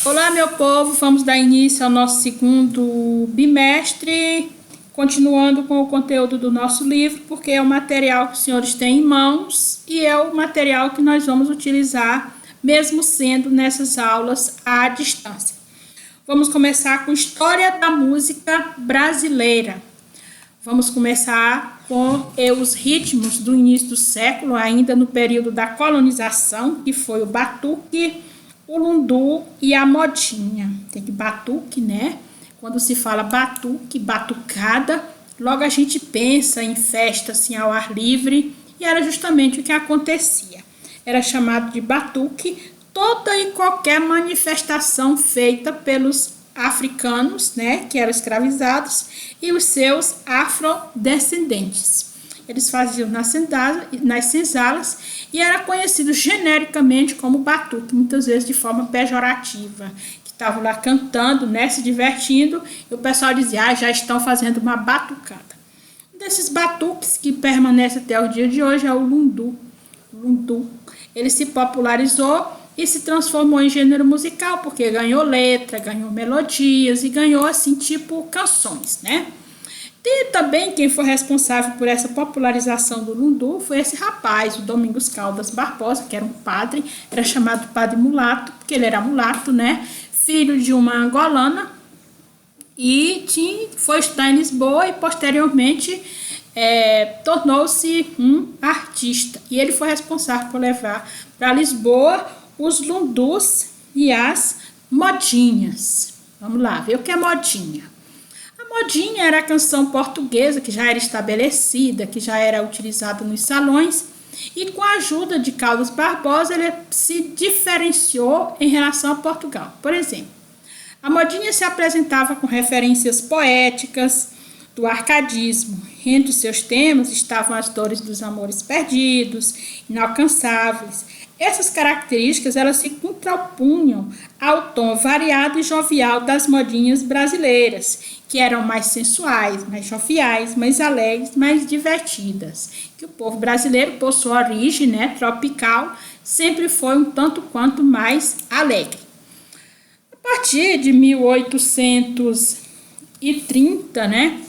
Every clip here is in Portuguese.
Olá, meu povo, vamos dar início ao nosso segundo bimestre, continuando com o conteúdo do nosso livro, porque é o material que os senhores têm em mãos e é o material que nós vamos utilizar, mesmo sendo nessas aulas à distância. Vamos começar com História da Música Brasileira. Vamos começar com os ritmos do início do século, ainda no período da colonização, que foi o batuque, o lundu e a modinha. Tem que batuque, né? Quando se fala batuque, batucada, logo a gente pensa em festa assim ao ar livre, e era justamente o que acontecia. Era chamado de batuque toda e qualquer manifestação feita pelos africanos, né, que eram escravizados, e os seus afrodescendentes. Eles faziam nas senzalas e era conhecido genericamente como batuque, muitas vezes de forma pejorativa, que estavam lá cantando, né, se divertindo, e o pessoal dizia, já estão fazendo uma batucada. Um desses batuques que permanece até o dia de hoje é o lundu. Ele se popularizou e se transformou em gênero musical, porque ganhou letra, ganhou melodias e ganhou assim tipo canções, né? E também quem foi responsável por essa popularização do lundu foi esse rapaz, o Domingos Caldas Barbosa, que era um padre, era chamado Padre Mulato, porque ele era mulato, né? Filho de uma angolana, e foi estudar em Lisboa e posteriormente tornou-se um artista. E ele foi responsável por levar para Lisboa os lundus e as modinhas. Vamos lá, ver o que é modinha. A modinha era a canção portuguesa que já era estabelecida, que já era utilizada nos salões, e com a ajuda de Caldas Barbosa ele se diferenciou em relação a Portugal. Por exemplo, a modinha se apresentava com referências poéticas do arcadismo. Entre os seus temas estavam as dores dos amores perdidos, inalcançáveis. Essas características elas se contrapunham ao tom variado e jovial das modinhas brasileiras, que eram mais sensuais, mais joviais, mais alegres, mais divertidas. Que o povo brasileiro, por sua origem, né, tropical, sempre foi um tanto quanto mais alegre. A partir de 1830, né,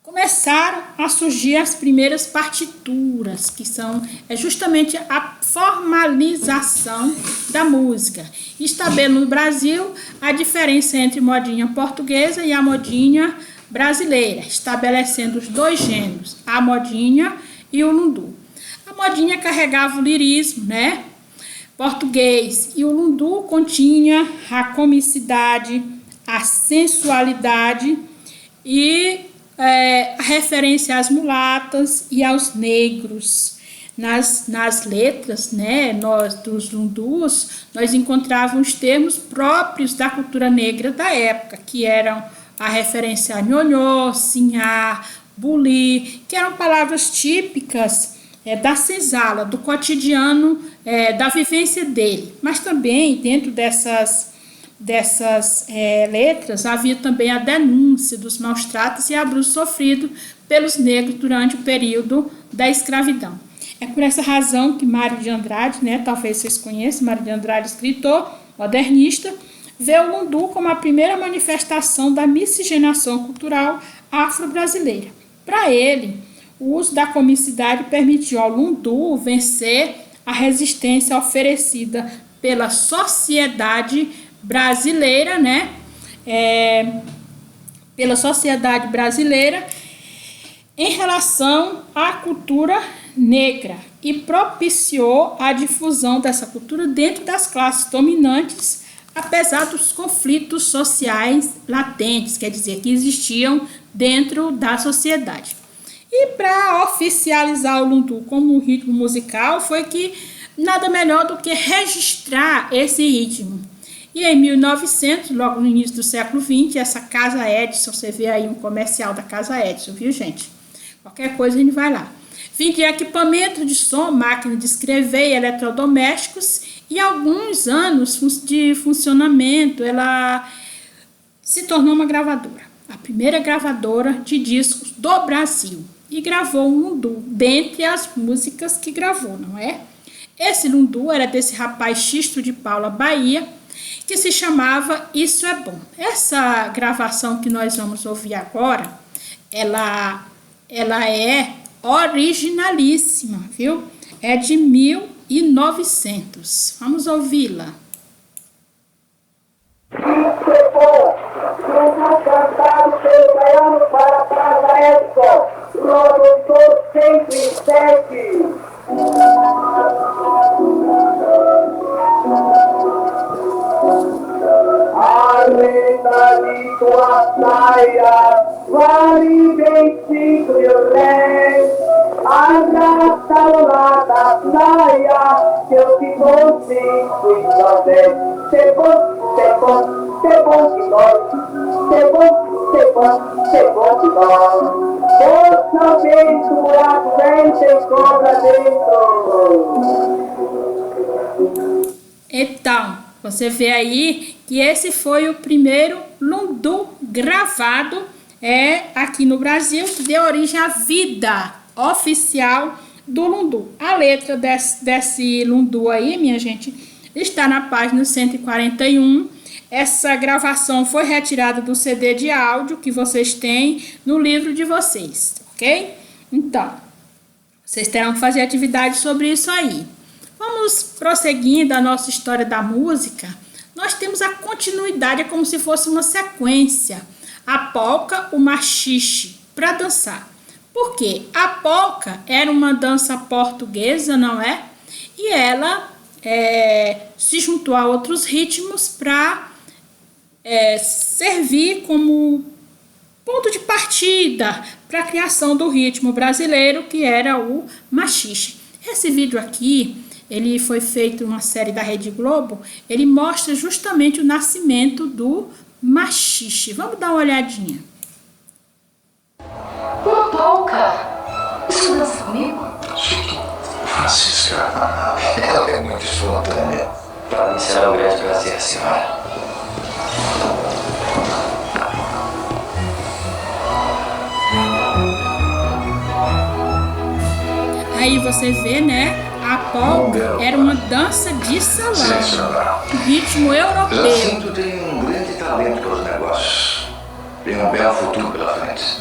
começaram a surgir as primeiras partituras, que são justamente a formalização da música. Estabelecendo no Brasil a diferença entre modinha portuguesa e a modinha brasileira, estabelecendo os dois gêneros, a modinha e o lundu. A modinha carregava o lirismo, né, português, e o lundu continha a comicidade, a sensualidade e a referência às mulatas e aos negros. Nas letras, né, dos lundus, nós encontrávamos termos próprios da cultura negra da época, que eram a referência a nhonhô, sinhá, buli, que eram palavras típicas da senzala, do cotidiano, da vivência dele. Mas também, dentro dessas letras, havia também a denúncia dos maus tratos e abusos sofridos pelos negros durante o período da escravidão. É por essa razão que Mário de Andrade, né, talvez vocês conheçam, Mário de Andrade, escritor modernista, vê o lundu como a primeira manifestação da miscigenação cultural afro-brasileira. Para ele, o uso da comicidade permitiu ao lundu vencer a resistência oferecida pela sociedade brasileira, né? Pela sociedade brasileira em relação à cultura negra, e propiciou a difusão dessa cultura dentro das classes dominantes, apesar dos conflitos sociais latentes, quer dizer, que existiam dentro da sociedade. E para oficializar o lundu como um ritmo musical, foi que nada melhor do que registrar esse ritmo. E em 1900, logo no início do século XX, essa Casa Edison, você vê aí um comercial da Casa Edison, viu, gente? Qualquer coisa a gente vai lá. Vendia equipamento de som, máquina de escrever e eletrodomésticos, e alguns anos de funcionamento, ela se tornou uma gravadora. A primeira gravadora de discos do Brasil. E gravou um lundu, dentre as músicas que gravou, não é? Esse lundu era desse rapaz Xisto de Paula, Bahia, que se chamava Isso é Bom. Essa gravação que nós vamos ouvir agora, ela é originalíssima, viu? É de 1900. Vamos ouvi-la. Isso é bom, nunca cantado pelo baiano para Paranaense, produtor 107. Além de tua saia, vale 25 mil réis. Abraça o lado da saia, que eu te consigo e nós ser bom que nós, ser bom que nós. Poxa dentro, a frente e cobra dentro. Então, você vê aí que esse foi o primeiro lundu gravado aqui no Brasil, que deu origem à vida oficial do lundu. A letra desse lundu aí, minha gente, está na página 141. Essa gravação foi retirada do CD de áudio que vocês têm no livro de vocês, ok? Então, vocês terão que fazer atividade sobre isso aí. Vamos prosseguindo a nossa história da música. Nós temos a continuidade, é como se fosse uma sequência. A polca, o machixe, para dançar. Por quê? A polca era uma dança portuguesa, não é? E ela se juntou a outros ritmos para servir como ponto de partida para a criação do ritmo brasileiro, que era o machixe. Esse vídeo aqui, ele foi feito em uma série da Rede Globo, ele mostra justamente o nascimento do machixe. Vamos dar uma olhadinha. Uma polca? Isso dança comigo? Sim, Francisca, ela é muito espontânea. Para mim será um grande prazer, senhora. Aí você vê, né? A polca era uma dança de salão, ritmo Jacinto europeu. tem um grande talento para os negócios. Tem um belo futuro pela frente.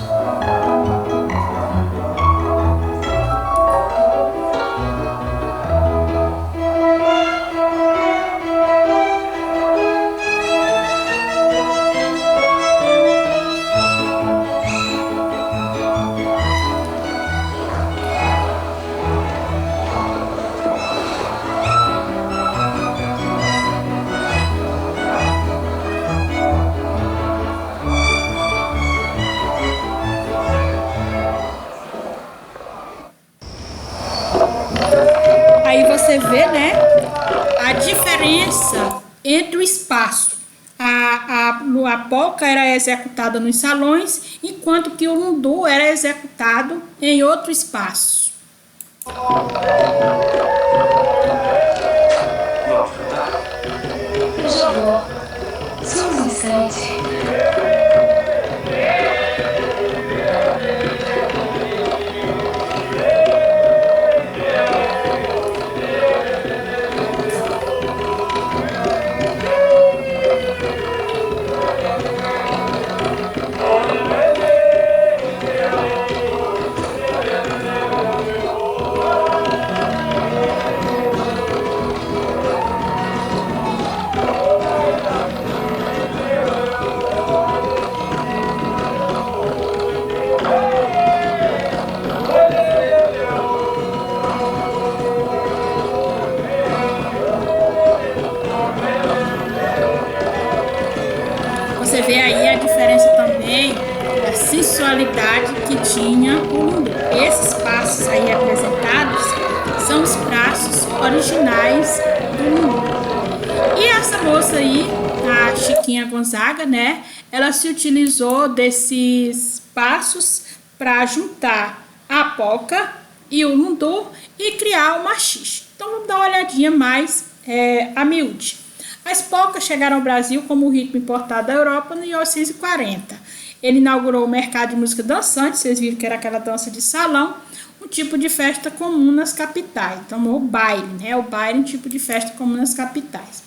Aí você vê, né, a diferença entre o espaço. A polca era executada nos salões, enquanto que o lundu era executado em outro espaço. Por favor, só um instante. Você vê aí a diferença também da sensualidade que tinha o lundu. Esses passos aí apresentados são os passos originais do lundu. E essa moça aí, a Chiquinha Gonzaga, né? Ela se utilizou desses passos para juntar a polca e o lundu e criar o machixe. Então vamos dar uma olhadinha mais a miúde. As polcas chegaram ao Brasil como ritmo importado da Europa em 1940. Ele inaugurou o mercado de música dançante, vocês viram que era aquela dança de salão. um tipo de festa comum nas capitais. Então, o baile, né? O baile é um tipo de festa comum nas capitais.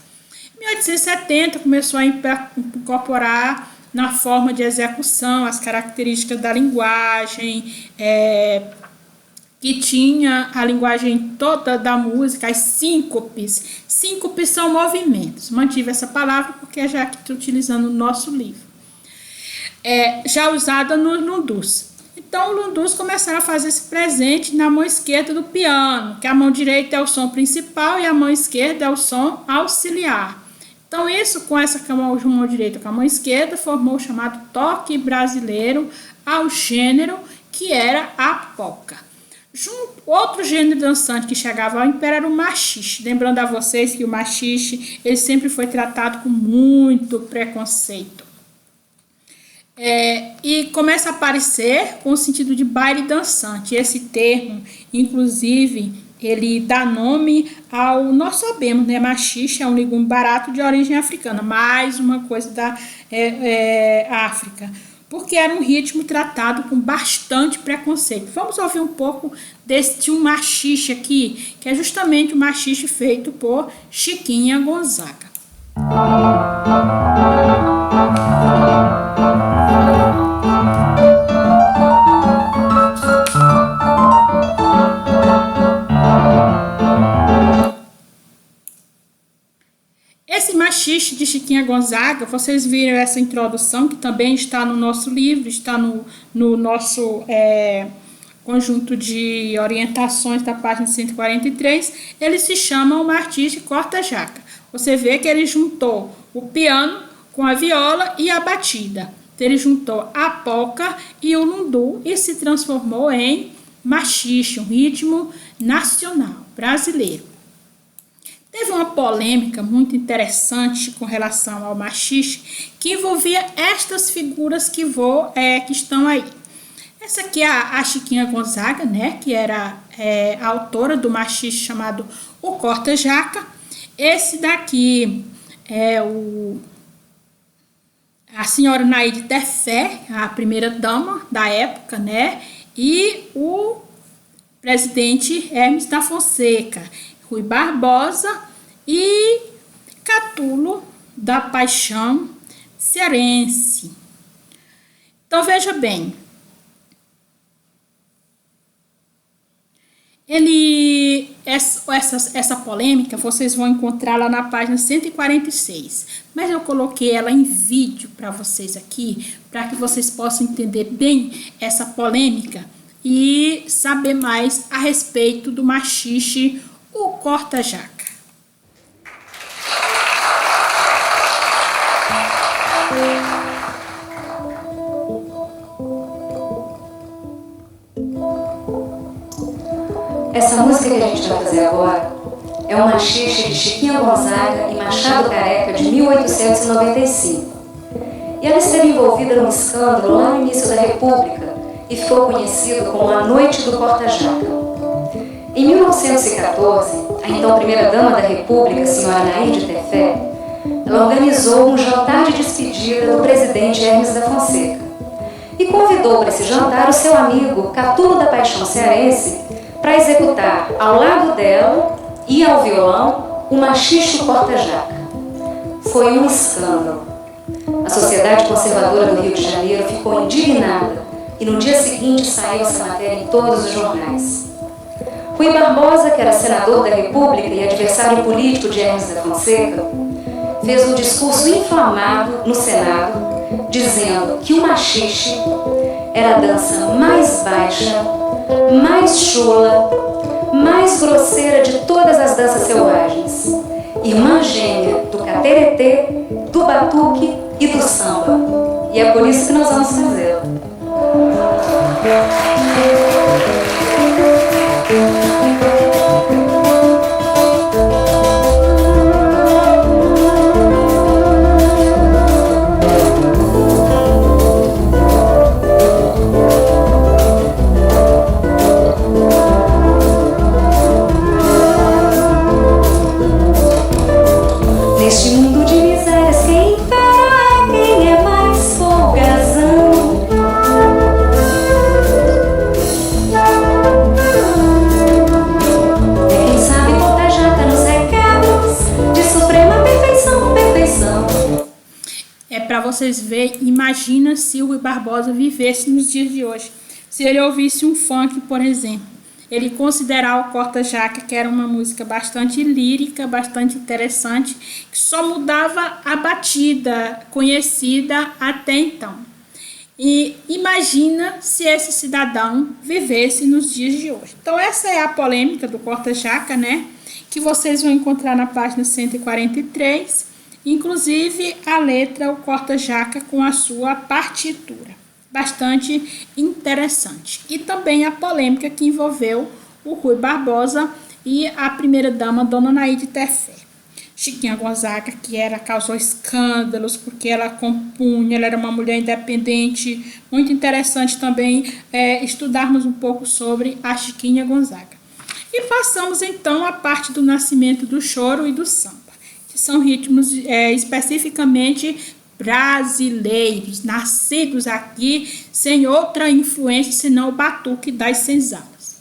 Em 1870, começou a incorporar na forma de execução as características da linguagem, que tinha a linguagem toda da música, as síncopes. Síncopes são movimentos. Mantive essa palavra porque já que estou utilizando no nosso livro. Já usada nos lundus. Então, os lundus começaram a fazer esse presente na mão esquerda do piano, que a mão direita é o som principal e a mão esquerda é o som auxiliar. Então, isso com essa mão direita com a mão esquerda formou o chamado toque brasileiro ao gênero que era a polca. Outro gênero dançante que chegava ao império era o machixe. Lembrando a vocês que o machixe ele sempre foi tratado com muito preconceito. E começa a aparecer com o sentido de baile dançante. Esse termo, inclusive, ele dá nome ao, nós sabemos, né? Machixe é um legume barato de origem africana, mais uma coisa da África, porque era um ritmo tratado com bastante preconceito. Vamos ouvir um pouco de um machixe aqui, que é justamente o machixe feito por Chiquinha Gonzaga. Esse machixe de Chiquinha Gonzaga, vocês viram essa introdução, que também está no nosso livro, está no nosso conjunto de orientações da página 143, ele se chama o machixe corta-jaca. Você vê que ele juntou o piano com a viola e a batida. Então, ele juntou a polca e o lundu e se transformou em machixe, um ritmo nacional brasileiro. Teve uma polêmica muito interessante com relação ao machixe, que envolvia estas figuras que estão aí. Essa aqui é a Chiquinha Gonzaga, né, que era a autora do machixe chamado o corta-jaca. Esse daqui é a senhora Naide Tefé, a primeira dama da época, né, e o presidente Hermes da Fonseca, Rui Barbosa e Catulo da Paixão cearense. Então, veja bem, essa polêmica vocês vão encontrar lá na página 146, mas eu coloquei ela em vídeo para vocês aqui, para que vocês possam entender bem essa polêmica e saber mais a respeito do machixe, o corta-jaca. Essa música que a gente vai fazer agora é um machixe de Chiquinha Gonzaga e Machado Careca de 1895. E ela esteve envolvida num escândalo lá no início da República e ficou conhecido como a Noite do Corta-Jaca. Em 1914, a então primeira-dama da República, senhora Naide Tefé, ela organizou um jantar de despedida do presidente Hermes da Fonseca e convidou para esse jantar o seu amigo Catulo da Paixão cearense para executar ao lado dela e ao violão o machixe corta-jaca. Foi um escândalo. A Sociedade Conservadora do Rio de Janeiro ficou indignada e no dia seguinte saiu essa matéria em todos os jornais. Rui Barbosa, que era senador da República e adversário político de Hermes da Fonseca, fez um discurso inflamado no Senado, dizendo que o machixe era a dança mais baixa, mais chula, mais grosseira de todas as danças selvagens, irmã gêmea do cateretê, do batuque e do samba. E é por isso que nós vamos fazê-la. Neste mundo de misérias, quem tá, quem é mais folgazão? para vocês verem, imagina se o Rui Barbosa vivesse nos dias de hoje. Se ele ouvisse um funk, por exemplo, ele considerar o Corta-Jaca, que era uma música bastante lírica, bastante interessante, que só mudava a batida conhecida até então. E imagina se esse cidadão vivesse nos dias de hoje. Então essa é a polêmica do Corta-Jaca, né? Que vocês vão encontrar na página 143, inclusive a letra, o Corta-Jaca com a sua partitura. Bastante interessante. E também a polêmica que envolveu o Rui Barbosa e a primeira-dama, Dona Naide Tefé. Chiquinha Gonzaga, que causou escândalos, porque ela compunha, ela era uma mulher independente. Muito interessante também estudarmos um pouco sobre a Chiquinha Gonzaga. E passamos então à parte do nascimento do choro e do samba, que são ritmos especificamente brasileiros, nascidos aqui sem outra influência senão o batuque das senzalas.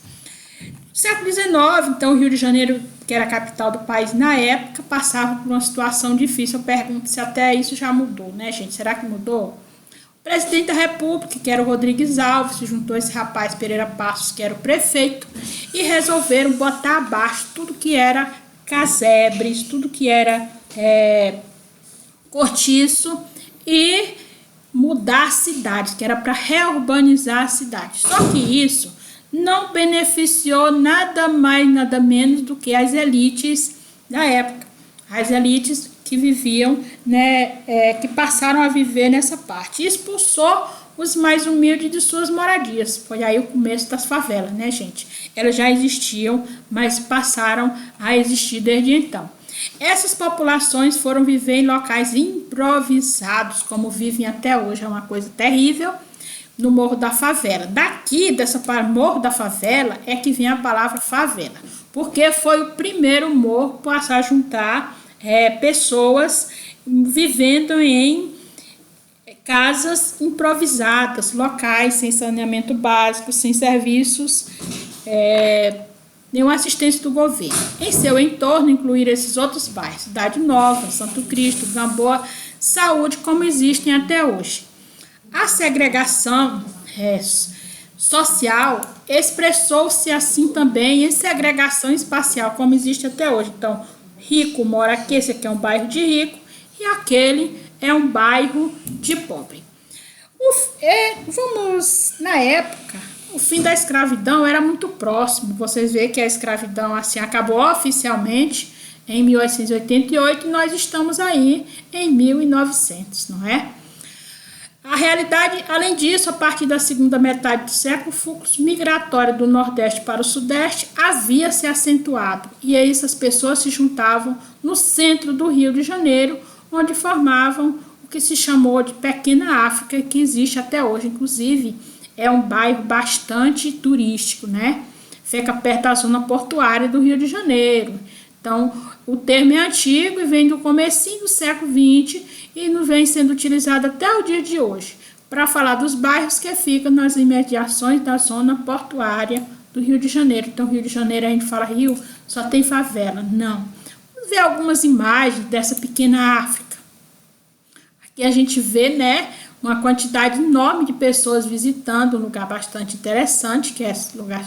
No século XIX, então, o Rio de Janeiro, que era a capital do país na época, passava por uma situação difícil. Eu pergunto se até isso já mudou, né, gente? Será que mudou? O presidente da República, que era o Rodrigues Alves, se juntou a esse rapaz Pereira Passos, que era o prefeito, e resolveram botar abaixo tudo que era casebres, tudo que era cortiço, e mudar a cidade, que era para reurbanizar a cidade. Só que isso não beneficiou nada mais, nada menos do que as elites da época. As elites que viviam, né, que passaram a viver nessa parte. E expulsou os mais humildes de suas moradias. Foi aí o começo das favelas, né, gente? Elas já existiam, mas passaram a existir desde então. Essas populações foram viver em locais improvisados, como vivem até hoje, é uma coisa terrível, no Morro da Favela. Daqui, dessa Morro da Favela, é que vem a palavra favela, porque foi o primeiro morro que passou a juntar pessoas vivendo em casas improvisadas, locais sem saneamento básico, sem serviços, nenhuma assistência do governo. Em seu entorno, incluir esses outros bairros, Cidade Nova, Santo Cristo, Gamboa, Saúde, como existem até hoje. A segregação social expressou-se assim também em segregação espacial, como existe até hoje. Então, rico mora aqui, esse aqui é um bairro de rico, e aquele é um bairro de pobre. Na época, o fim da escravidão era muito próximo. Vocês veem que a escravidão assim acabou oficialmente em 1888 e nós estamos aí em 1900, não é? A realidade, além disso, a partir da segunda metade do século, o fluxo migratório do Nordeste para o Sudeste havia se acentuado. E aí essas pessoas se juntavam no centro do Rio de Janeiro, onde formavam o que se chamou de Pequena África, que existe até hoje, inclusive. É um bairro bastante turístico, né? Fica perto da zona portuária do Rio de Janeiro. Então, o termo é antigo e vem do comecinho do século XX e não vem sendo utilizado até o dia de hoje, para falar dos bairros que ficam nas imediações da zona portuária do Rio de Janeiro. Então, Rio de Janeiro, a gente fala Rio, só tem favela. Não. Vamos ver algumas imagens dessa pequena África. Aqui a gente vê, né, uma quantidade enorme de pessoas visitando um lugar bastante interessante, que é esse lugar,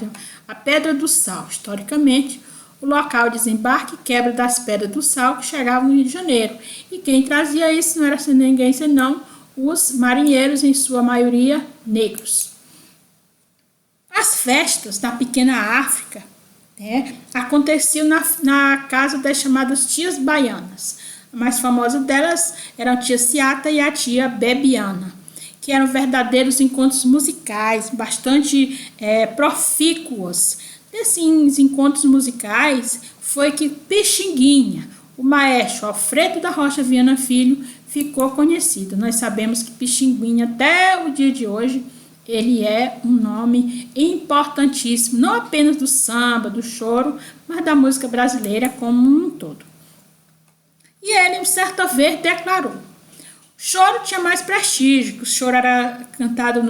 a Pedra do Sal. Historicamente, o local de desembarque e quebra das Pedras do Sal que chegavam no Rio de Janeiro. E quem trazia isso não era ninguém senão os marinheiros, em sua maioria negros. As festas da pequena África aconteciam na casa das chamadas tias baianas. A mais famosa delas era a tia Ciata e a tia Bebiana, que eram verdadeiros encontros musicais, bastante profícuos. Desses encontros musicais foi que Pixinguinha, o maestro Alfredo da Rocha Viana Filho, ficou conhecido. Nós sabemos que Pixinguinha, até o dia de hoje, ele é um nome importantíssimo, não apenas do samba, do choro, mas da música brasileira como um todo. E ele, certa vez, declarou: o choro tinha mais prestígio, o choro era cantado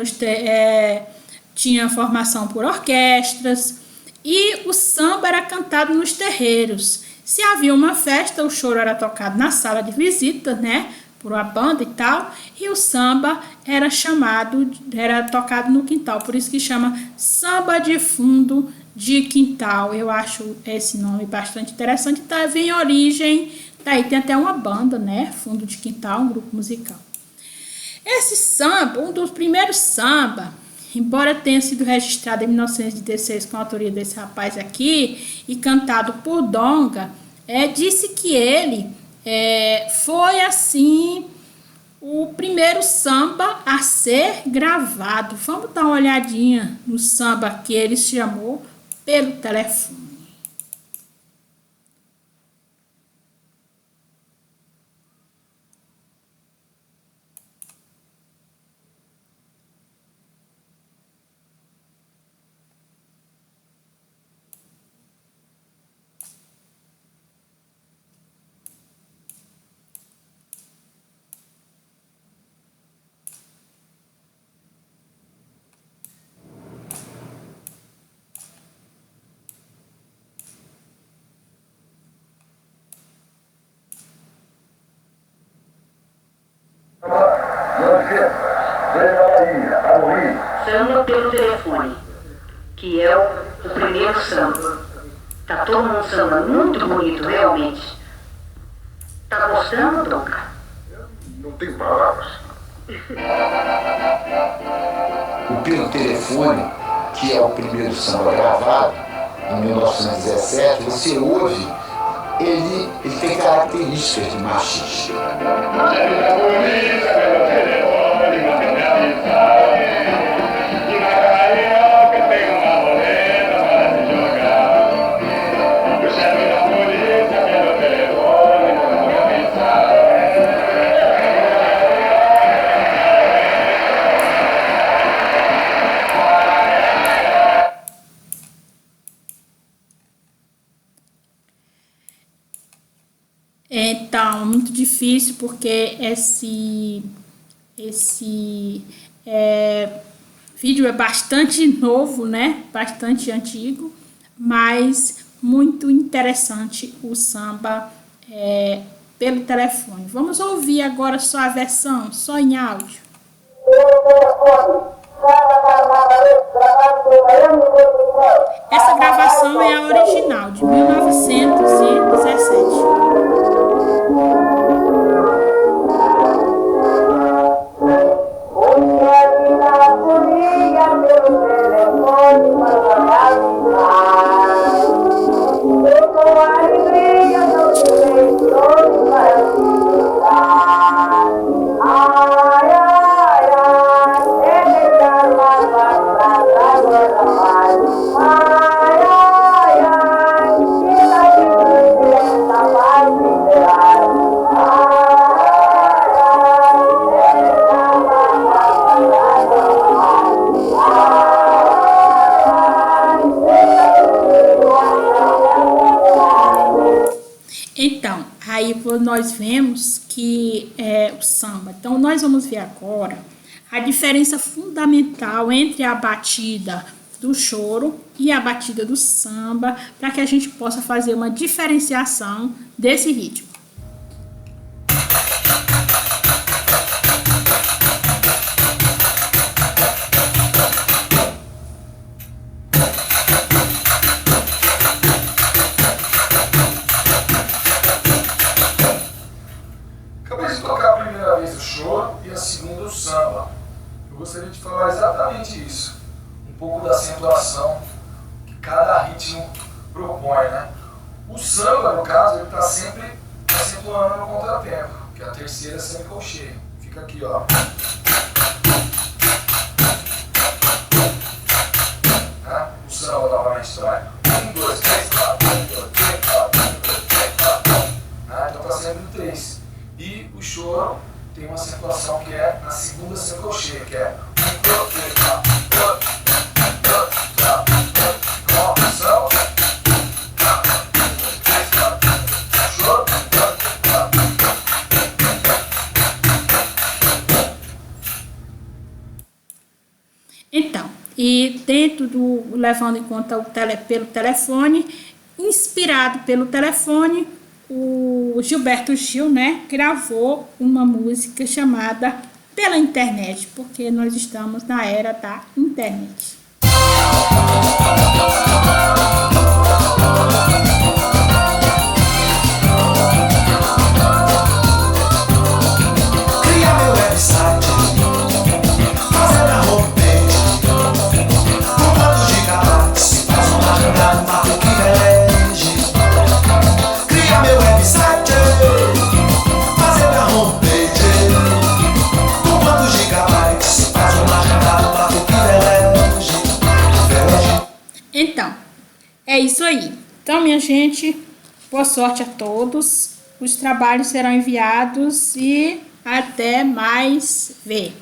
tinha formação por orquestras, e o samba era cantado nos terreiros. Se havia uma festa, o choro era tocado na sala de visita, né, por uma banda e tal, e o samba era tocado no quintal, por isso que chama samba de fundo de quintal. Eu acho esse nome bastante interessante, tá? Vem origem, daí tem até uma banda, né? Fundo de Quintal, um grupo musical. Esse samba, um dos primeiros samba, embora tenha sido registrado em 1916 com a autoria desse rapaz aqui e cantado por Donga, disse que ele foi assim o primeiro samba a ser gravado. Vamos dar uma olhadinha no samba que ele chamou Pelo Telefone. Samba pelo telefone, que é o primeiro samba. Tá todo mundo samba muito bonito, realmente. Tá gostando, Donga? Não tem palavras. O Pelo Telefone, que é o primeiro samba gravado, em 1917, você ouve, ele tem características de machista. Então, muito difícil porque esse vídeo é bastante novo, né? Bastante antigo, mas muito interessante o samba pelo telefone. Vamos ouvir agora só a versão, só em áudio. Essa gravação é a original, de 1917. Então, aí nós vemos que o samba. Então, nós vamos ver agora a diferença fundamental entre a batida do choro e a batida do samba, para que a gente possa fazer uma diferenciação desse ritmo. Segundo o samba, eu gostaria de falar exatamente isso, um pouco da acentuação que cada ritmo propõe, né? O samba, no caso, ele está sempre acentuando no contratempo, que a terceira é semicolcheia. Fica aqui, ó. O samba novamente vai 1, 2, 3, 4, 1, 2, 3, 4, 1, 2, 3, 4. Então está sempre no 3. E o choro tem uma acentuação que é na segunda semicolcheia, que é 1, 2, 3, 4, 1, 2, 3, 4, com a pressão, 1, 2, 3, 4, choro, 1, 2, 3, 4. Então, e dentro levando em conta pelo telefone, inspirado pelo telefone, o Gilberto Gil, né, gravou uma música chamada Pela Internet, porque nós estamos na era da internet. Cria meu website, fazer a homepage, com quantos gigabytes, faz uma jogada, mata o que elege. Cria meu website, fazer a homepage, com quantos gigabytes, faz uma jogada, mata o que elege. Então, é isso aí. Então, minha gente, boa sorte a todos. Os trabalhos serão enviados e até mais ver.